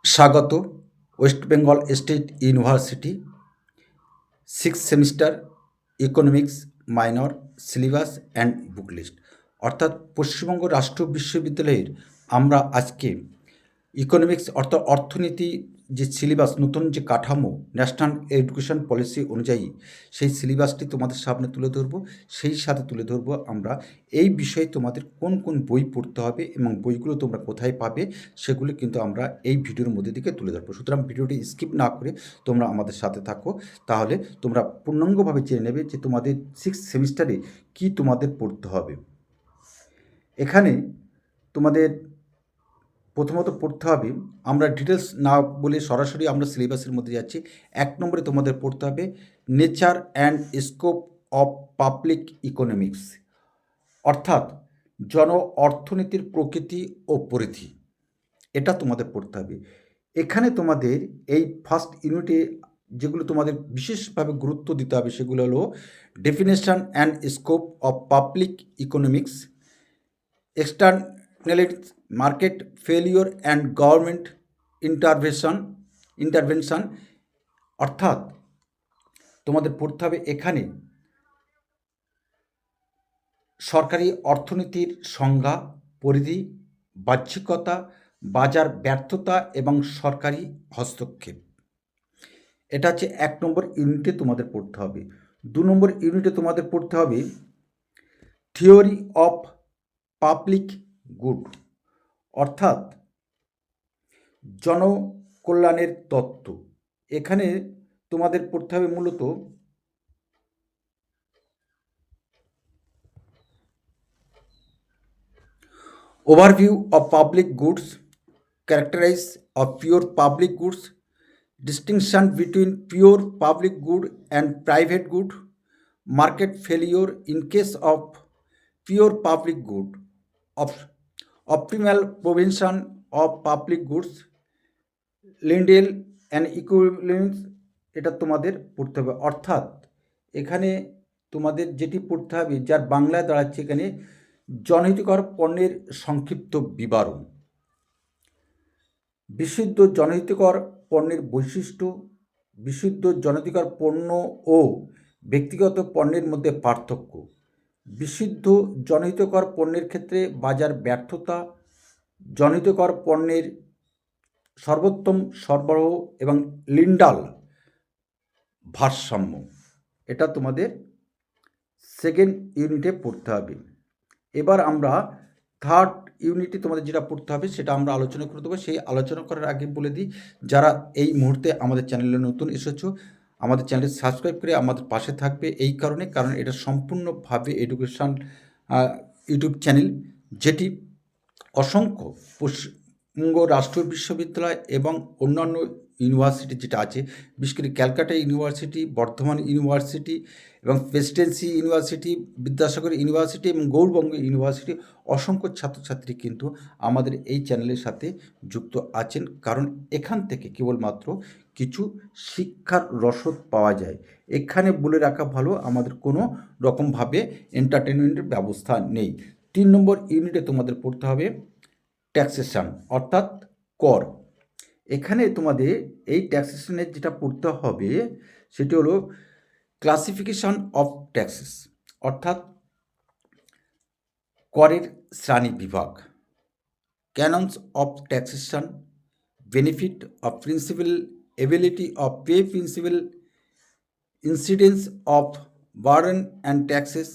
স্বাগত West Bengal State University 6th semester economics minor syllabus and book list অর্থাৎ পশ্চিমবঙ্গ রাষ্ট্র বিশ্ববিদ্যালয়ের আমরা আজকে ইকোনমিক্স অর্থাৎ অর্থনীতি যে সিলেবাস নতুন যে কাঠামো ন্যাশনাল এডুকেশন পলিসি অনুযায়ী সেই সিলেবাসটি তোমাদের সামনে তুলে ধরবো। সেই সাথে তুলে ধরবো আমরা এই বিষয়ে তোমাদের কোন কোন বই পড়তে হবে এবং বইগুলো তোমরা কোথায় পাবে সেগুলো কিন্তু আমরা এই ভিডিওর মধ্যে দিকে তুলে ধরবো। সুতরাং ভিডিওটি স্কিপ না করে তোমরা আমাদের সাথে থাকো, তাহলে তোমরা পূর্ণাঙ্গভাবে জেনে নেবে যে তোমাদের 6th সেমিস্টারে কি তোমাদের পড়তে হবে। এখানে তোমাদের প্রথমত পড়তে হবে, আমরা ডিটেলস না বলে সরাসরি আমরা সিলেবাসের মধ্যে যাচ্ছি। 1 নম্বরে তোমাদের পড়তে হবে nature and scope of public economics, অর্থাৎ জন অর্থনীতির প্রকৃতি ও পরিধি, এটা তোমাদের পড়তে হবে। এখানে তোমাদের এই ফার্স্ট ইউনিটে যেগুলো তোমাদের বিশেষভাবে গুরুত্ব দিতে হবে সেগুলো হলো definition and scope of public economics, externalities, market failure and government intervention, অর্থাৎ তোমাদের পড়তে হবে এখানে সরকারি অর্থনীতির সংজ্ঞা, পরিধি, বাহ্যিকতা, বাজার ব্যর্থতা এবং সরকারি হস্তক্ষেপ। এটা হচ্ছে 1 নম্বর ইউনিটে তোমাদের পড়তে হবে। 2 নম্বর ইউনিটে তোমাদের পড়তে হবে থিওরি অফ পাবলিক গুড, অর্থাৎ জনকল্যাণের তত্ত্ব। এখানে তোমাদের পড়তে হবে মূলত overview of public goods, characterise of pure public goods, distinction between pure public good and private good, market failure in case of pure public good, optimal provision of public goods, Lindahl and equivalence, এটা তোমাদের পড়তে হবে। অর্থাৎ এখানে তোমাদের যেটি পড়তে হবে, যার বাংলায় দাঁড়াচ্ছে এখানে জনহিতকর পণ্যের সংক্ষিপ্ত বিবরণ, বিশুদ্ধ জনহিতকর পণ্যের বৈশিষ্ট্য, বিশুদ্ধ জনহিতকর পণ্য ও ব্যক্তিগত পণ্যের মধ্যে পার্থক্য, বিশুদ্ধ জনহিতকর পণ্যের ক্ষেত্রে বাজার ব্যর্থতা, জনহিতকর পণ্যের সর্বোত্তম সরবরাহ এবং লিন্ডাল ভারসাম্য, এটা তোমাদের 2nd ইউনিটে পড়তে হবে। এবার আমরা 3rd ইউনিটে তোমাদের যেটা পড়তে হবে সেটা আমরা আলোচনা করে দেবো। সেই আলোচনা করার আগে বলে দিই, যারা এই মুহূর্তে আমাদের চ্যানেলে নতুন এসেছো, আমাদের চ্যানেল সাবস্ক্রাইব করে আমাদের পাশে থাকবে। এই কারণ এটা সম্পূর্ণভাবে এডুকেশান ইউটিউব চ্যানেল, যেটি অসংখ্য পশ্চিমবঙ্গ রাষ্ট্র বিশ্ববিদ্যালয় এবং অন্যান্য ইউনিভার্সিটি যেটা আছে, বিশেষ করে ক্যালকাটা ইউনিভার্সিটি, বর্ধমান ইউনিভার্সিটি এবং প্রেসিডেন্সি ইউনিভার্সিটি, বিদ্যাসাগর ইউনিভার্সিটি এবং গৌড়বঙ্গ ইউনিভার্সিটি, অসংখ্য ছাত্রছাত্রী কিন্তু আমাদের এই চ্যানেলের সাথে যুক্ত আছেন, কারণ এখান থেকে কেবলমাত্র কিছু শিক্ষার রসদ পাওয়া যায়। এখানে বলে রাখা ভালো, আমাদের কোনো রকমভাবে এন্টারটেনমেন্টের ব্যবস্থা নেই। 3 নম্বর ইউনিটে তোমাদের পড়তে হবে ট্যাক্সেশন, অর্থাৎ কর। এখানে তোমাদের এই ট্যাক্সেশনের যেটা পড়তে হবে সেটি হলো ক্লাসিফিকেশন অফ ট্যাক্সেস, অর্থাৎ করের শ্রেণী বিভাগ, canons of taxation, benefit of principle, ability of pay principle, incidence of burden and taxes,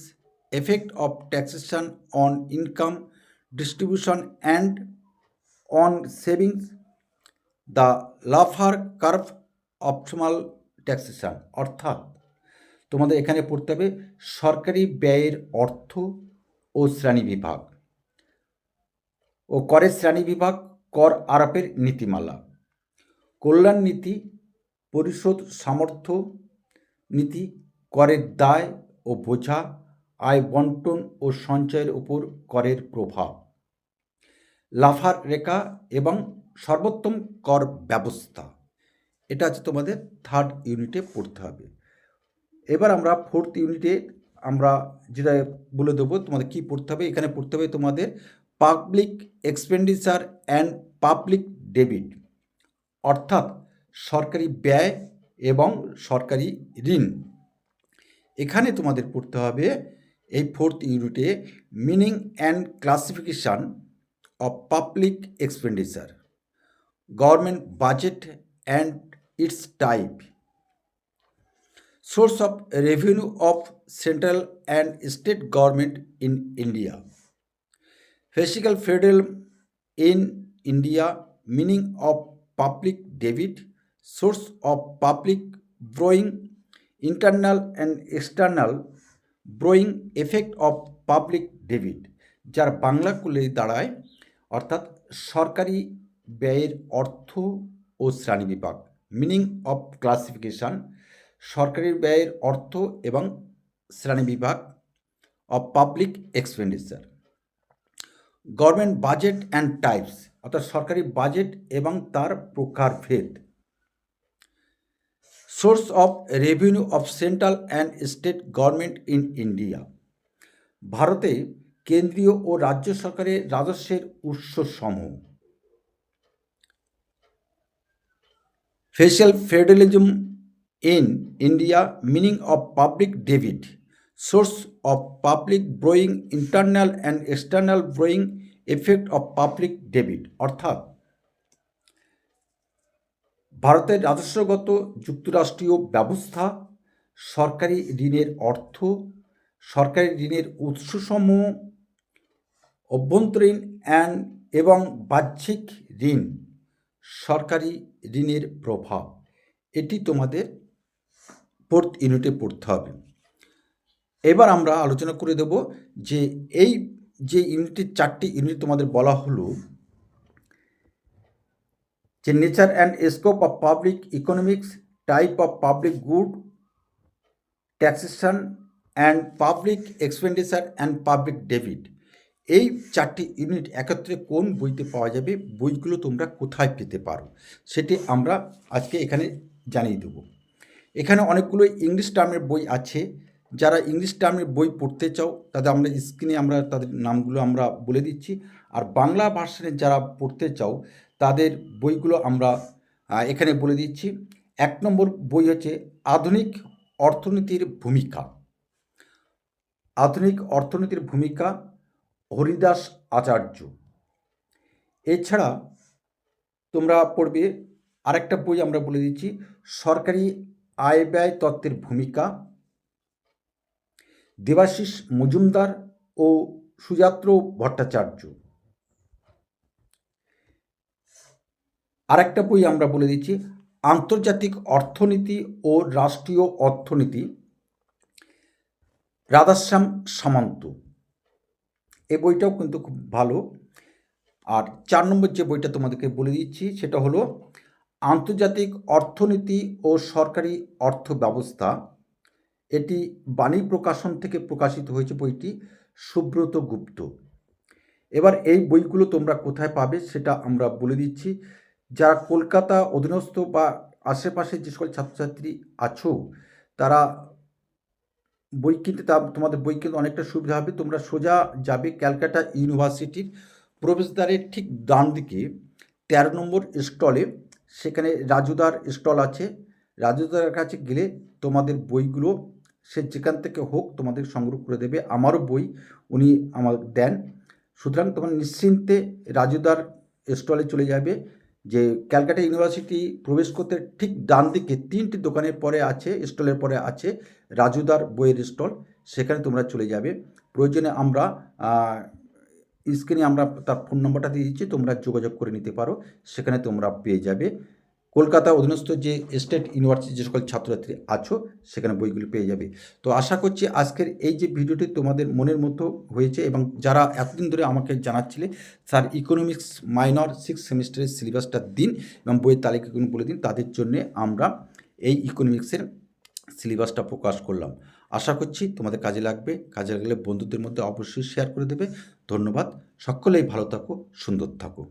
effect of taxation on income distribution and on savings, the Laffer curve, optimal taxation. অর্থাৎ তোমাদের এখানে পড়তে হবে সরকারি ব্যয়ের অর্থ ও শ্রেণী বিভাগ ও করের শ্রেণী বিভাগ, কর আরোপের নীতিমালা, কল্যাণ নীতি, পরিশোধ সামর্থ্য নীতি, করের দায় ও বোঝা, আয় বন্টন ও সঞ্চয়ের উপর করের প্রভাব, লাফার রেখা এবং সর্বোত্তম কর ব্যবস্থা। এটা হচ্ছে তোমাদের 3rd ইউনিটে পড়তে হবে। এবার আমরা 4th ইউনিটে আমরা যেটা বলে দেবো তোমাদের কী পড়তে হবে। এখানে পড়তে হবে তোমাদের public expenditure and public debit, অর্থাৎ সরকারি ব্যয় এবং সরকারি ঋণ। এখানে তোমাদের পড়তে হবে এই 4th ইউনিটে meaning and classification of public expenditure, government budget and it's type, source of revenue of central and state government in India, physical federalism in India, meaning of public debit, source of public borrowing, internal and external borrowing, effect of public debit, যার বাংলা করলে দাঁড়ায় অর্থাৎ সরকারি ব্যয়ের অর্থ ও শ্রেণীবিভাগ, meaning of classification, সরকারি ব্যয়ের অর্থ এবং শ্রেণীবিভাগ of public expenditure, government budget and types, অর্থাৎ সরকারি বাজেট এবং তার প্রকারভেদ, source of revenue of central and state government in India, ভারতে কেন্দ্রীয় ও রাজ্য সরকারের রাজস্বের উৎসসমূহ, fiscal federalism in India, meaning of public debit, source of public borrowing, internal and external borrowing, effect of public debit, অর্থাৎ ভারতের রাজস্বগত যুক্তরাষ্ট্রীয় ব্যবস্থা, সরকারি ঋণের অর্থ, সরকারি ঋণের উৎসসমূহ, অভ্যন্তরীণ এবং বাহ্যিক ঋণ, সরকারি ঋণের প্রভাব। এটি তোমাদের 4th ইউনিটে পড়তে হবে। এবার আমরা আলোচনা করে দেব যে এই যে ইউনিটের 4টি ইউনিট তোমাদের বলা হলো যে nature and scope of public economics, type of public good, taxation and public expenditure and public debit. এই 4টি ইউনিট একত্রে কোন বইতে পাওয়া যাবে, বইগুলো তোমরা কোথায় পেতে পারো, সেটি আমরা আজকে এখানে জানিয়ে দেবো। এখানে অনেকগুলো ইংলিশ টার্মের বই আছে। যারা ইংলিশ টার্মের বই পড়তে চাও তাদের আমরা স্ক্রিনে আমরা তাদের নামগুলো আমরা বলে দিচ্ছি। আর বাংলা ভার্সনে যারা পড়তে চাও তাদের বইগুলো আমরা এখানে বলে দিচ্ছি। 1 নম্বর বই হচ্ছে আধুনিক অর্থনীতির ভূমিকা, আধুনিক অর্থনীতির ভূমিকা, হরিদাস আচার্য। এছাড়া তোমরা পড়বে আরেকটা বই আমরা বলে দিচ্ছি, সরকারি আয় ব্যয় তত্ত্বের ভূমিকা, দেবাশিস মজুমদার ও সুজাত্র ভট্টাচার্য। আরেকটা বই আমরা বলে দিচ্ছি, আন্তর্জাতিক অর্থনীতি ও রাষ্ট্রীয় অর্থনীতি, রাধাশ্যাম সামন্ত। এই বইটাও কিন্তু খুব ভালো। আর 4 নম্বর যে বইটা তোমাদেরকে বলে দিচ্ছি সেটা হলো আন্তর্জাতিক অর্থনীতি ও সরকারি অর্থ ব্যবস্থা। এটি বাণী প্রকাশন থেকে প্রকাশিত হয়েছে বইটি, সুব্রত গুপ্ত। এবার এই বইগুলো তোমরা কোথায় পাবে সেটা আমরা বলে দিচ্ছি। যারা কলকাতা অধীনস্থ বা আশেপাশে যে সকল ছাত্রছাত্রী আছো তারা বই কিনতে তোমাদের বই কিনতে অনেকটা সুবিধা হবে। তোমরা সোজা যাবে ক্যালকাটা ইউনিভার্সিটির প্রবেশদ্বারের ঠিক ডান দিকে 13 নম্বর স্টলে, সেখানে রাজুদার স্টল আছে। রাজুদার কাছে গেলে তোমাদের বইগুলো সে যেখান থেকে হোক তোমাদের সংগ্রহ করে দেবে। আমারও বই উনি আমার দেন, সুতরাং তোমরা নিশ্চিন্তে রাজুদার স্টলে চলে যাবে। যে ক্যালকাটা ইউনিভার্সিটি প্রবেশ করতে ঠিক ডান দিকে 3টি দোকানের পরে আছে, স্টলের পরে আছে রাজুদার বইয়ের স্টল, সেখানে তোমরা চলে যাবে। প্রয়োজনে আমরা স্ক্রিনে আমরা তার ফোন নম্বরটা দিয়ে দিচ্ছি, তোমরা যোগাযোগ করে নিতে পারো, সেখানে তোমরা পেয়ে যাবে। কলকাতা অধীনস্থ যে স্টেট ইউনিভার্সিটি যে সকল ছাত্রছাত্রী আছো সেখানে বইগুলো পেয়ে যাবে। তো আশা করছি আজকের এই যে ভিডিওটি তোমাদের মনের মতো হয়েছে, এবং যারা এতদিন ধরে আমাকে জানাচ্ছিলে স্যার ইকোনমিক্স মাইনর 6 সেমিস্টারের সিলেবাসটা দিন এবং বইয়ের তালিকাগুলো বলে দিন, তাদের জন্যে আমরা এই ইকোনমিক্সের সিলেবাসটা প্রকাশ করলাম। আশা করছি তোমাদের কাজে লাগবে। কাজে লাগলে বন্ধুদের মধ্যে অবশ্যই শেয়ার করে দেবে। ধন্যবাদ। সকলেই ভালো থাকো, সুন্দর থাকো।